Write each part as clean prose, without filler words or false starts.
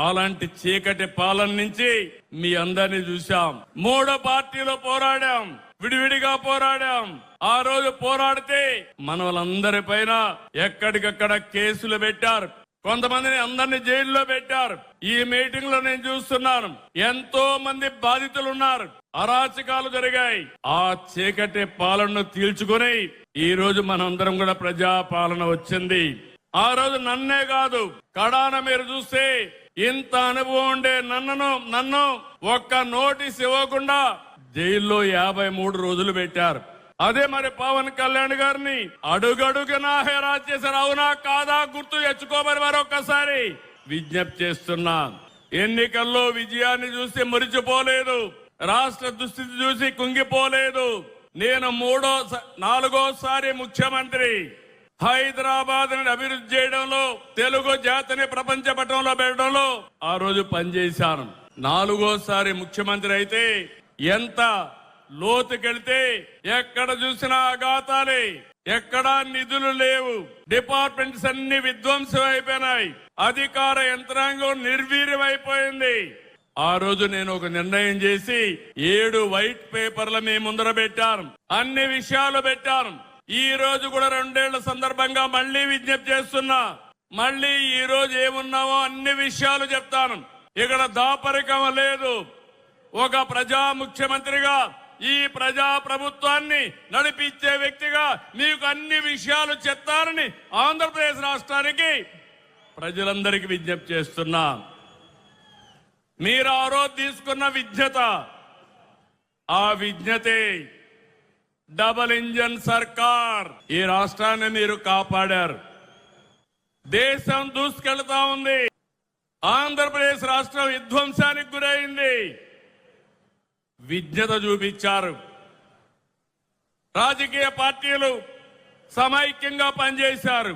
అలాంటి చీకటి పాలన నుంచి మీ అందరినీ చూశాం. 3 పార్టీలో పోరాడాం, విడివిడిగా పోరాడాం. ఆ రోజు పోరాడితే మన వాళ్ళందరి పైన ఎక్కడికక్కడ కేసులు పెట్టారు, కొంతమందిని అందరినీ జైల్లో పెట్టారు. ఈ మీటింగ్ లో నేను చూస్తున్నాను, ఎంతో మంది బాధితులు ఉన్నారు, అరాచకాలు జరిగాయి. ఆ చీకటి పాలనను తీల్చుకుని ఈ రోజు మనందరం కూడా ప్రజా పాలన వచ్చింది. ఆ రోజు నన్నే కాదు, కడాన మీరు చూస్తే ఇంత అనుభవం ఉండే నన్ను ఒక్క నోటీస్ ఇవ్వకుండా జైల్లో 53 రోజులు పెట్టారు. అదే మరి పవన్ కళ్యాణ్ గారిని అడుగడుగునా హెరాస్ చేశారు. అవునా కాదా గుర్తు తెచ్చుకోమని మరొకసారి విజ్ఞప్తి చేస్తున్నా. ఎన్నికల్లో విజయాన్ని చూసి మురిచిపోలేదు, రాష్ట్ర దుస్థితి చూసి కుంగిపోలేదు. నేను 4వ ముఖ్యమంత్రి. హైదరాబాద్ ని అభివృద్ధి చేయడంలో, తెలుగు జాతిని ప్రపంచ పటంలో పెట్టడంలో ఆ రోజు పనిచేశాను. 4వ ముఖ్యమంత్రి అయితే ఎంత లోతుకెళ్తే ఎక్కడ చూసినా అఘాతాలే, ఎక్కడా నిధులు లేవు, డిపార్ట్మెంట్స్ అన్ని విధ్వంసం అయిపోయినాయి, అధికార యంత్రాంగం నిర్వీర్యమైపోయింది. ఆ రోజు నేను ఒక నిర్ణయం చేసి 7 వైట్ పేపర్ల మీ ముందర పెట్టాను, అన్ని విషయాలు పెట్టాను. ఈ రోజు కూడా 2 ఏళ్ల సందర్భంగా మళ్లీ విజ్ఞప్తి చేస్తున్నా. మళ్లీ ఈ రోజు ఏమున్నామో అన్ని విషయాలు చెప్తాను. ఇక్కడ దాపరికం లేదు. ఒక ప్రజా ముఖ్యమంత్రిగా, ఈ ప్రజా ప్రభుత్వాన్ని నడిపించే వ్యక్తిగా మీకు అన్ని విషయాలు చెప్తారని ఆంధ్రప్రదేశ్ రాష్ట్రానికి ప్రజలందరికీ విజ్ఞప్తి చేస్తున్నా. మీరు ఆ రోజు తీసుకున్న విజ్ఞత, ఆ విజ్ఞతే డబుల్ ఇంజన్ సర్కార్. ఈ రాష్ట్రాన్ని మీరు కాపాడారు. దేశం దూసుకెళ్తా ఉంది. ఆంధ్రప్రదేశ్ రాష్ట్రం విధ్వంసానికి గురైంది. విజ్ఞత చూపించారు. రాజకీయ పార్టీలు సమైక్యంగా పనిచేశారు.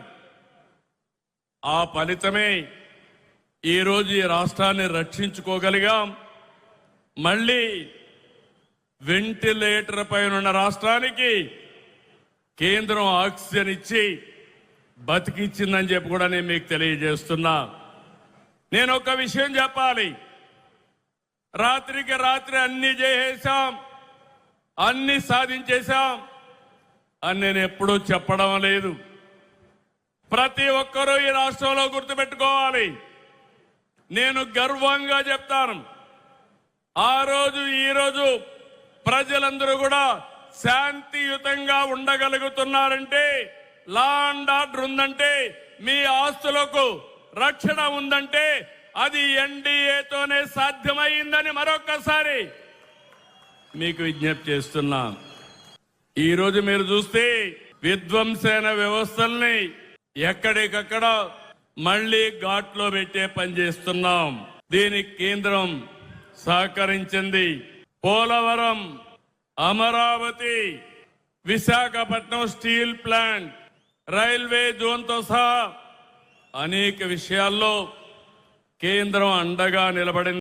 ఆ ఫలితమే ఈ రోజు ఈ రాష్ట్రాన్ని రక్షించుకోగలిగాం. మళ్ళీ వెంటిలేటర్ పైన ఉన్న రాష్ట్రానికి కేంద్రం ఆక్సిజన్ ఇచ్చి బతికిచ్చిందని చెప్పి కూడా నేను మీకు తెలియజేస్తున్నా. నేను ఒక విషయం చెప్పాలి. రాత్రికి రాత్రి అన్ని చేసేశాం, అన్ని సాధించేశాం అని నేను ఎప్పుడూ చెప్పడం లేదు. ప్రతి ఒక్కరూ ఈ రాష్ట్రంలో గుర్తుపెట్టుకోవాలి. నేను గర్వంగా చెప్తాను, ఆ రోజు ఈ రోజు ప్రజలందరూ కూడా శాంతియుతంగా ఉండగలుగుతున్నారంటే, లా అండ్ ఆర్డర్ ఉందంటే, మీ ఆస్తులకు రక్షణ ఉందంటే అది ఎన్డీఏతోనే సాధ్యమైందని మరొకసారి మీకు విజ్ఞప్తి చేస్తున్నా. ఈ రోజు మీరు చూస్తే విధ్వంసైన వ్యవస్థల్ని ఎక్కడికక్కడ మళ్లీ ఘాట్లో పెట్టే పని చేస్తున్నాం. దీనికి కేంద్రం సహకరించింది. Polavaram, Amaravati, Visakhapatnam steel plant, railway జోన్తో సహా అనేక విషయాల్లో కేంద్రం అండగా నిలబడింది.